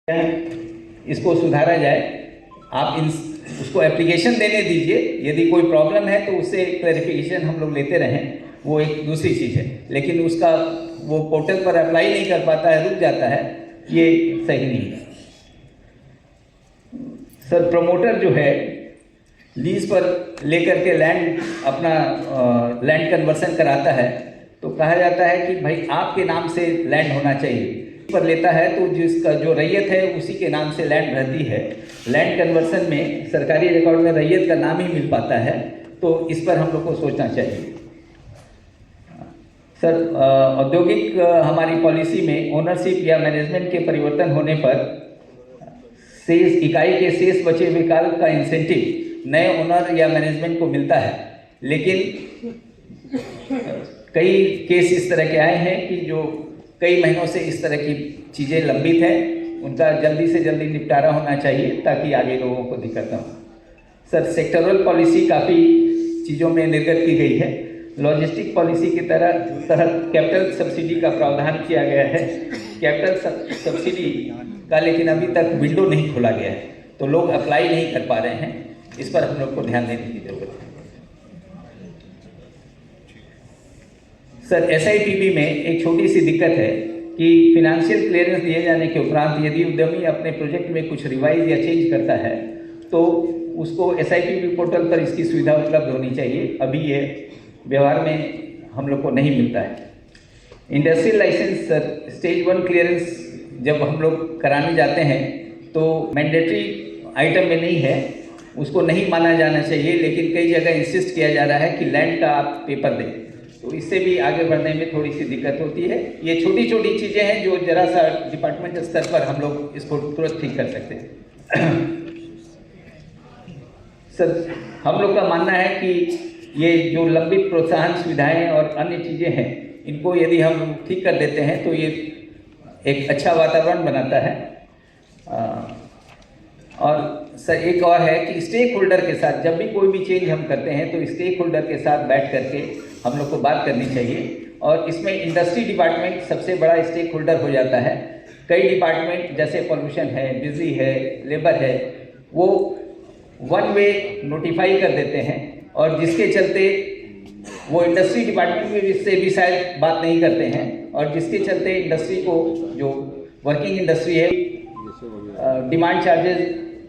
इसको सुधारा जाए। आप उसको एप्लीकेशन देने दीजिए, यदि कोई प्रॉब्लम है तो उससे क्लैरिफिकेशन हम लोग लेते रहें, वो एक दूसरी चीज़ है। लेकिन उसका वो पोर्टल पर अप्लाई नहीं कर पाता है, रुक जाता है, ये सही नहीं है। सर, प्रमोटर जो है लीज पर लेकर के लैंड अपना लैंड कन्वर्सन कराता है, तो कहा जाता है कि भाई आपके नाम से लैंड होना चाहिए। पर लेता है तो जिसका जो रैयत है उसी के नाम से लैंड रहती है। लैंड कन्वर्सन में सरकारी रिकॉर्ड में रैयत का नाम ही मिल पाता है, तो इस पर हम लोग को सोचना चाहिए। सर, औद्योगिक हमारी पॉलिसी में ओनरशिप या मैनेजमेंट के परिवर्तन होने पर शेष इकाई के शेष बचे हुए काल का इंसेंटिव नए ओनर या मैनेजमेंट को मिलता है। लेकिन कई केस इस तरह के आए हैं कि जो कई महीनों से इस तरह की चीज़ें लंबित हैं, उनका जल्दी से जल्दी निपटारा होना चाहिए ताकि आगे लोगों को दिक्कत न हो। सर, सेक्टरल पॉलिसी काफ़ी चीज़ों में निर्गत की गई है। लॉजिस्टिक पॉलिसी की तहत कैपिटल सब्सिडी का प्रावधान किया गया है। कैपिटल सब्सिडी का लेकिन अभी तक विंडो नहीं खोला गया है, तो लोग अप्लाई नहीं कर पा रहे हैं। इस पर हम लोग को ध्यान देने की जरूरत है। सर, SIPB में एक छोटी सी दिक्कत है कि फिनेंशियल क्लियरेंस दिए जाने के उपरांत यदि उद्यमी अपने प्रोजेक्ट में कुछ रिवाइज या चेंज करता है तो उसको SIPB पोर्टल पर इसकी सुविधा उपलब्ध होनी चाहिए। अभी ये व्यवहार में हम लोग को नहीं मिलता है। Industrial licence, sir, stage 1 clearance जब हम लोग कराने जाते हैं तो मैंडेटरी आइटम में नहीं है, उसको नहीं माना जाना चाहिए। लेकिन कई जगह इंसिस्ट किया जा रहा है कि लैंड का आप पेपर दें, तो इससे भी आगे बढ़ने में थोड़ी सी दिक्कत होती है। ये छोटी छोटी चीज़ें हैं जो जरा सा डिपार्टमेंट स्तर पर हम लोग इसको तुरंत ठीक कर सकते हैं। सर, हम लोग का मानना है कि ये जो लंबित प्रोत्साहन सुविधाएं और अन्य चीज़ें हैं, इनको यदि हम ठीक कर देते हैं तो ये एक अच्छा वातावरण बनाता है। और सर, एक और है कि स्टेक होल्डर के साथ जब भी कोई भी चेंज हम करते हैं तो स्टेक होल्डर के साथ बैठ करके हम लोग को बात करनी चाहिए। और इसमें इंडस्ट्री डिपार्टमेंट सबसे बड़ा स्टेक होल्डर हो जाता है। कई डिपार्टमेंट जैसे पॉल्यूशन है, बिजली है, लेबर है, वो वन वे नोटिफाई कर देते हैं, और जिसके चलते वो इंडस्ट्री डिपार्टमेंट में इससे भी शायद बात नहीं करते हैं, और जिसके चलते इंडस्ट्री को, जो वर्किंग इंडस्ट्री है, डिमांड चार्जेस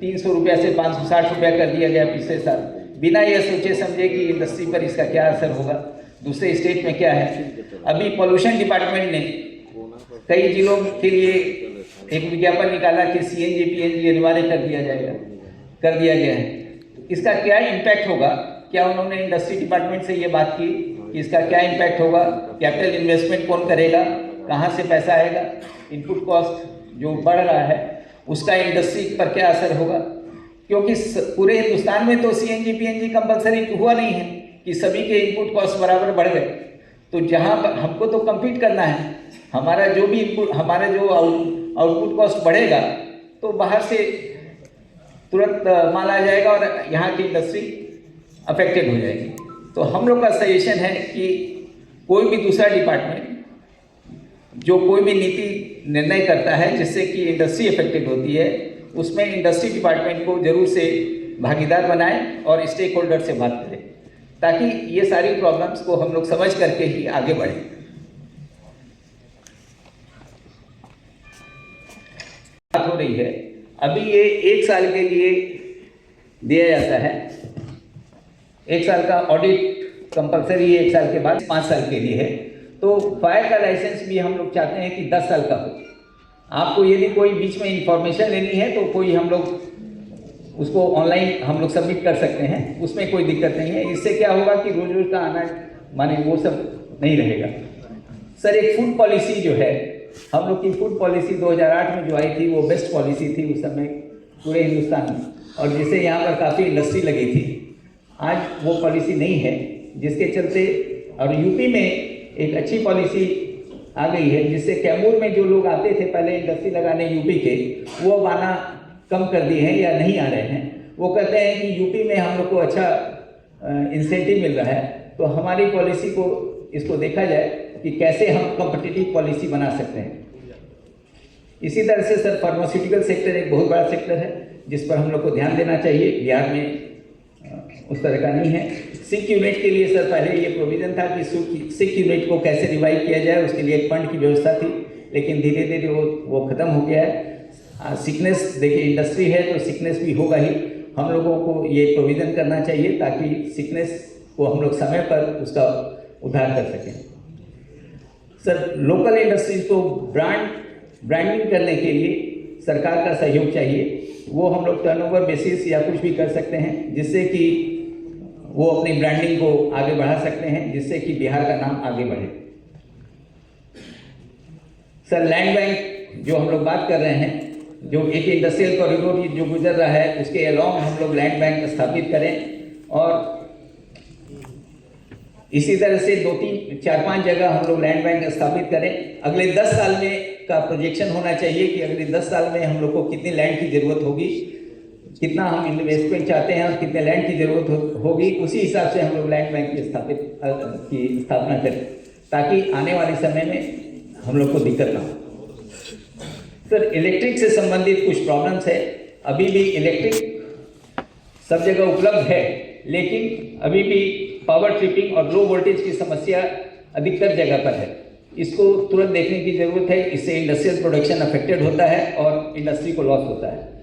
300 रुपया से 560 रुपया कर दिया गया पिछले साल, बिना यह सोचे समझे कि इंडस्ट्री पर इसका क्या असर होगा, दूसरे स्टेट में क्या है। अभी पॉल्यूशन डिपार्टमेंट ने कई जिलों के लिए एक विज्ञापन निकाला कि CNG PNG अनिवार्य कर दिया गया है। इसका क्या इम्पैक्ट होगा? क्या उन्होंने इंडस्ट्री डिपार्टमेंट से ये बात की कि इसका क्या इम्पैक्ट होगा? कैपिटल इन्वेस्टमेंट कौन करेगा? कहाँ से पैसा आएगा? इनपुट कॉस्ट जो बढ़ रहा है उसका इंडस्ट्री पर क्या असर होगा? क्योंकि पूरे हिंदुस्तान में तो CNG PNG कंपलसरी हुआ नहीं है कि सभी के इनपुट कॉस्ट बराबर बढ़ गए। तो जहाँ पर हमको तो कम्पीट करना है, हमारा जो भी इनपुट, हमारा जो आउटपुट कॉस्ट बढ़ेगा तो बाहर से तुरंत माल आ जाएगा और यहाँ की इंडस्ट्री अफेक्टेड हो जाएगी। तो हम लोग का सजेशन है कि कोई भी दूसरा डिपार्टमेंट जो कोई भी नीति निर्णय करता है जिससे कि इंडस्ट्री अफेक्टेड होती है, उसमें इंडस्ट्री डिपार्टमेंट को जरूर से भागीदार बनाए और स्टेक होल्डर से बात करें, ताकि ये सारी प्रॉब्लम्स को हम लोग समझ करके ही आगे बढ़ें। बात हो रही है, अभी ये 1 साल के लिए दिया जाता है। 1 साल का ऑडिट कंपलसरी है, 1 साल के बाद 5 साल के लिए है। तो फायर का लाइसेंस भी हम लोग चाहते हैं कि 10 साल का हो। आपको यदि कोई बीच में इंफॉर्मेशन लेनी है तो कोई हम लोग उसको ऑनलाइन हम लोग सबमिट कर सकते हैं, उसमें कोई दिक्कत नहीं है। इससे क्या होगा कि रोज रोज का आना माने वो सब नहीं रहेगा। सर, एक फूड पॉलिसी जो है, हम लोग की फूड पॉलिसी 2008 में जो आई थी वो बेस्ट पॉलिसी थी उस समय पूरे हिंदुस्तान में, और जिससे यहाँ पर काफ़ी इंडस्ट्री लगी थी। आज वो पॉलिसी नहीं है, जिसके चलते, और यूपी में एक अच्छी पॉलिसी आ गई है जिससे कैमूर में जो लोग आते थे पहले इंडस्ट्री लगाने यूपी के, वो अब आना कम कर दिए हैं या नहीं आ रहे हैं। वो कहते हैं कि यूपी में हम लोग को अच्छा इंसेंटिव मिल रहा है, तो हमारी पॉलिसी को इसको देखा जाए कि कैसे हम कॉम्पिटिटिव पॉलिसी बना सकते हैं। इसी तरह से सर फार्मास्यूटिकल सेक्टर एक बहुत बड़ा सेक्टर है जिस पर हम लोग को ध्यान देना चाहिए। बिहार में उस तरह का नहीं है। सिक यूनिट के लिए सर पहले ये प्रोविज़न था कि सिक यूनिट को कैसे रिवाइव किया जाए, उसके लिए एक फंड की व्यवस्था थी, लेकिन धीरे धीरे वो ख़त्म हो गया है। सिकनेस देखिए इंडस्ट्री है तो सिकनेस भी होगा ही। हम लोगों को ये प्रोविज़न करना चाहिए ताकि सिकनेस को हम लोग समय पर उसका उद्धार कर सकें। सर लोकल इंडस्ट्रीज को ब्रांडिंग करने के लिए सरकार का सहयोग चाहिए। वो हम लोग टर्नओवर बेसिस या कुछ भी कर सकते हैं जिससे कि वो अपनी ब्रांडिंग को आगे बढ़ा सकते हैं, जिससे कि बिहार का नाम आगे बढ़े। सर लैंड बैंक जो हम लोग बात कर रहे हैं, जो एक इंडस्ट्रियल कॉरिडोर जो गुजर रहा है उसके अलोंग हम लोग लैंड बैंक स्थापित करें और इसी तरह से 2-3-4-5 जगह हम लोग लैंड बैंक स्थापित करें। अगले 10 साल में का प्रोजेक्शन होना चाहिए कि अगले 10 साल में हम लोग को कितनी लैंड की ज़रूरत होगी, कितना हम इन्वेस्टमेंट चाहते हैं और कितने लैंड की ज़रूरत होगी, उसी हिसाब से हम लोग लैंड बैंक की स्थापना करें ताकि आने वाले समय में हम लोग को दिक्कत ना हो। सर इलेक्ट्रिक से संबंधित कुछ प्रॉब्लम्स है। अभी भी इलेक्ट्रिक सब जगह उपलब्ध है, लेकिन अभी भी पावर ट्रिपिंग और लो वोल्टेज की समस्या अधिकतर जगह पर है। इसको तुरंत देखने की ज़रूरत है। इससे इंडस्ट्रियल प्रोडक्शन अफेक्टेड होता है और इंडस्ट्री को लॉस होता है।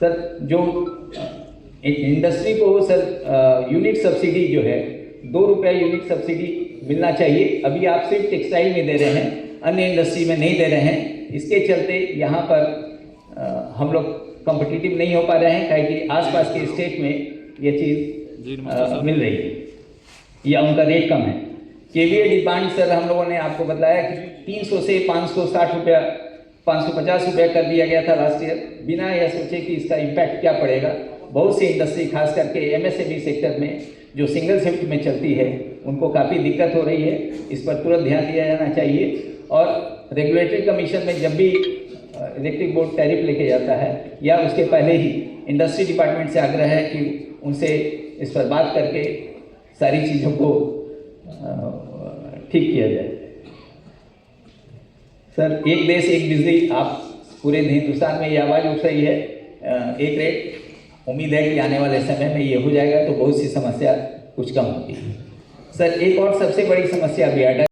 सर जो इंडस्ट्री को सर यूनिट सब्सिडी जो है 2 रुपये यूनिट सब्सिडी मिलना चाहिए। अभी आप सिर्फ टेक्सटाइल में दे रहे हैं, अन्य इंडस्ट्री में नहीं दे रहे हैं। इसके चलते यहाँ पर हम लोग कॉम्पिटिटिव नहीं हो पा रहे हैं, क्योंकि आसपास के स्टेट में ये चीज़ मिल रही है या उनका रेट कम है। केवीए डिमांड सर हम लोगों ने आपको बताया कि 300 से 560 रुपया 550 रुपया कर दिया गया था लास्ट ईयर, बिना यह सोचे कि इसका इम्पैक्ट क्या पड़ेगा। बहुत सी इंडस्ट्री खास करके एमएसएमई सेक्टर में जो सिंगल शिफ्ट में चलती है उनको काफ़ी दिक्कत हो रही है। इस पर तुरंत ध्यान दिया जाना चाहिए और रेगुलेटरी कमीशन में जब भी इलेक्ट्रिक बोर्ड टैरिफ लेके जाता है या उसके पहले ही इंडस्ट्री डिपार्टमेंट से आग्रह है कि उनसे इस पर बात करके सारी चीज़ों को ठीक किया जाए। सर एक देश एक बिजली, आप पूरे हिंदुस्तान में ये आवाज़ उठ रही है, एक रेट। उम्मीद है कि आने वाले समय में ये हो जाएगा तो बहुत सी समस्या कुछ कम होगी। सर एक और सबसे बड़ी समस्या बिहार